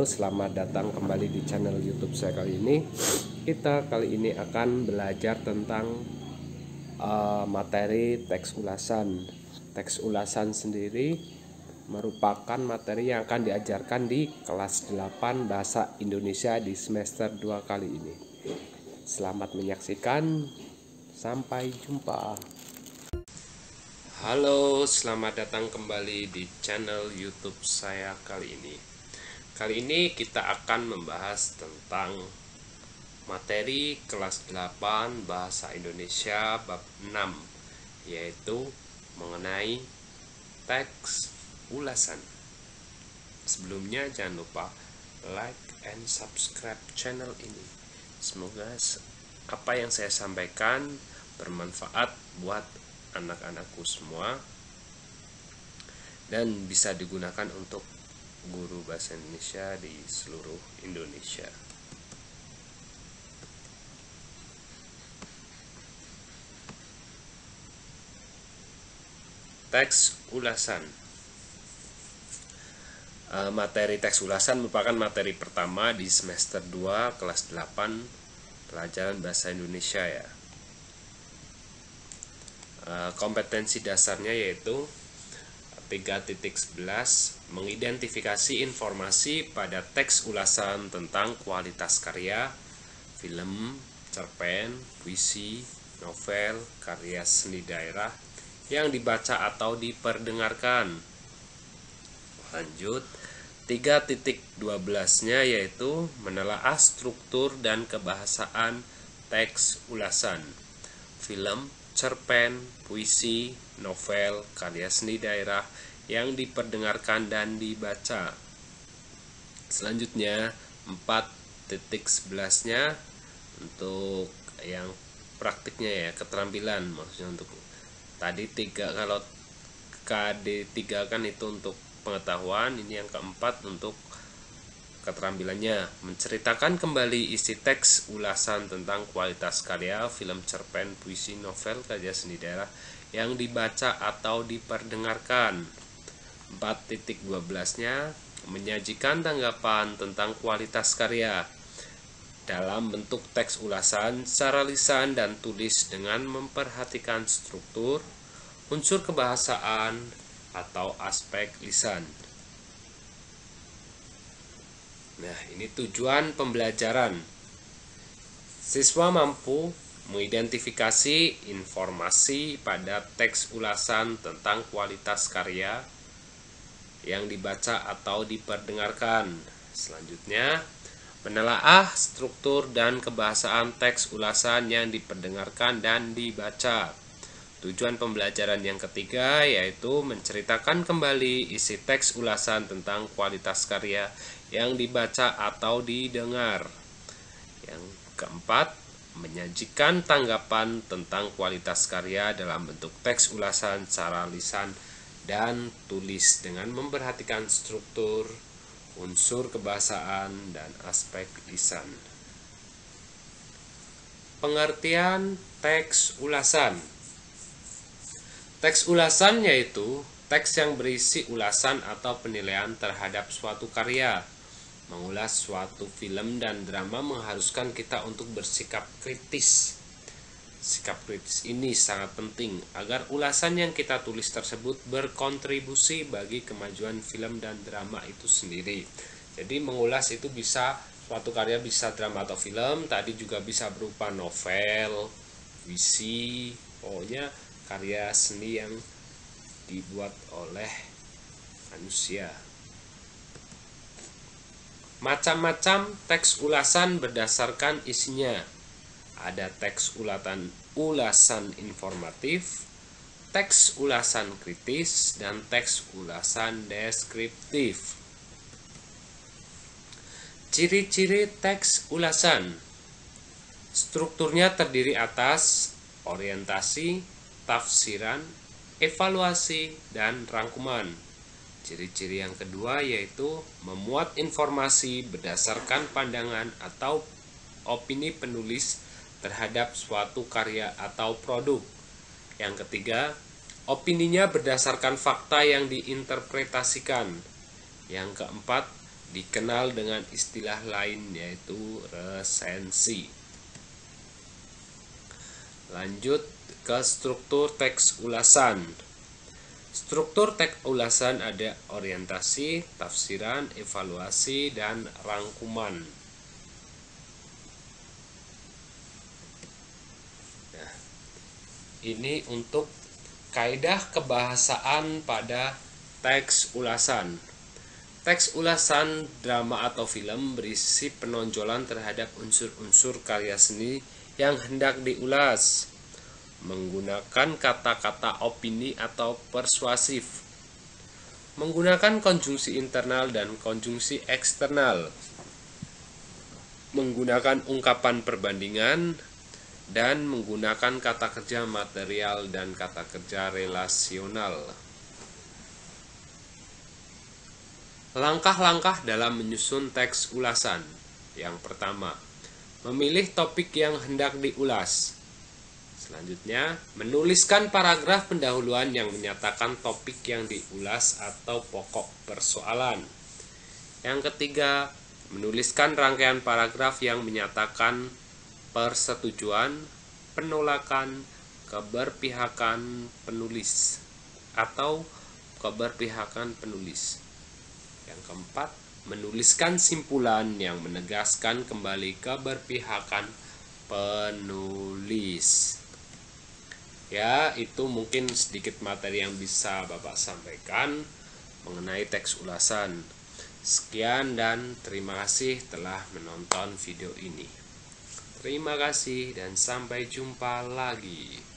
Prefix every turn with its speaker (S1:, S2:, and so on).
S1: Halo, selamat datang kembali di channel YouTube saya. Kali ini akan belajar tentang materi teks ulasan. Teks ulasan sendiri merupakan materi yang akan diajarkan di kelas 8 Bahasa Indonesia di semester 2 kali ini. Selamat menyaksikan, sampai jumpa. Halo, selamat datang kembali di channel YouTube saya kali ini. Kali ini kita akan membahas tentang materi kelas 8 Bahasa Indonesia bab 6, yaitu mengenai teks ulasan. Sebelumnya jangan lupa like and subscribe channel ini. Semoga apa yang saya sampaikan bermanfaat buat anak-anakku semua dan bisa digunakan untuk guru bahasa Indonesia di seluruh Indonesia. Teks ulasan. Materi teks ulasan merupakan materi pertama di semester 2 kelas 8 pelajaran bahasa Indonesia ya. Kompetensi dasarnya yaitu 3.11 mengidentifikasi informasi pada teks ulasan tentang kualitas karya, film, cerpen, puisi, novel, karya seni daerah yang dibaca atau diperdengarkan. Lanjut, 3.12-nya yaitu menelaah struktur dan kebahasaan teks ulasan, film, cerpen, puisi, novel, karya seni daerah yang diperdengarkan dan dibaca. Selanjutnya 4.11-nya untuk yang praktiknya ya, keterampilan, maksudnya untuk tadi 3, kalau KD3 kan itu untuk pengetahuan, ini yang keempat untuk keterampilannya, menceritakan kembali isi teks ulasan tentang kualitas karya, film, cerpen, puisi, novel, karya seni daerah yang dibaca atau diperdengarkan. 4.12-nya menyajikan tanggapan tentang kualitas karya dalam bentuk teks ulasan secara lisan dan tulis dengan memperhatikan struktur, unsur kebahasaan atau aspek lisan. Nah, ini tujuan pembelajaran. Siswa mampu mengidentifikasi informasi pada teks ulasan tentang kualitas karya yang dibaca atau diperdengarkan. Selanjutnya, menelaah struktur dan kebahasaan teks ulasan yang diperdengarkan dan dibaca. Tujuan pembelajaran yang ketiga yaitu menceritakan kembali isi teks ulasan tentang kualitas karya yang dibaca atau didengar. Yang keempat, menyajikan tanggapan tentang kualitas karya dalam bentuk teks ulasan secara lisan dan tulis dengan memperhatikan struktur, unsur kebahasaan, dan aspek lisan. Pengertian teks ulasan. Teks ulasan yaitu teks yang berisi ulasan atau penilaian terhadap suatu karya. Mengulas suatu film dan drama mengharuskan kita untuk bersikap kritis. Sikap kritis ini sangat penting agar ulasan yang kita tulis tersebut berkontribusi bagi kemajuan film dan drama itu sendiri. Jadi mengulas itu bisa suatu karya, bisa drama atau film, tadi juga bisa berupa novel, puisi, pokoknya karya seni yang dibuat oleh manusia. Macam-macam teks ulasan berdasarkan isinya. Ada teks ulasan informatif, teks ulasan kritis, dan teks ulasan deskriptif. Ciri-ciri teks ulasan. Strukturnya terdiri atas orientasi, tafsiran, evaluasi, dan rangkuman. Ciri-ciri yang kedua yaitu memuat informasi berdasarkan pandangan atau opini penulis terhadap suatu karya atau produk. Yang ketiga, opininya berdasarkan fakta yang diinterpretasikan. Yang keempat, dikenal dengan istilah lain yaitu resensi. Lanjut ke struktur teks ulasan. Struktur teks ulasan ada orientasi, tafsiran, evaluasi, dan rangkuman. Nah, ini untuk kaidah kebahasaan pada teks ulasan. Teks ulasan drama atau film berisi penonjolan terhadap unsur-unsur karya seni yang hendak diulas, menggunakan kata-kata opini atau persuasif, menggunakan konjungsi internal dan konjungsi eksternal, menggunakan ungkapan perbandingan, dan menggunakan kata kerja material dan kata kerja relasional. Langkah-langkah dalam menyusun teks ulasan. Yang pertama, memilih topik yang hendak diulas. Selanjutnya, menuliskan paragraf pendahuluan yang menyatakan topik yang diulas atau pokok persoalan. Yang ketiga, menuliskan rangkaian paragraf yang menyatakan persetujuan, penolakan, keberpihakan penulis atau keberpihakan penulis. Yang keempat, menuliskan simpulan yang menegaskan kembali keberpihakan penulis. Ya, itu mungkin sedikit materi yang bisa Bapak sampaikan mengenai teks ulasan. Sekian dan terima kasih telah menonton video ini. Terima kasih dan sampai jumpa lagi.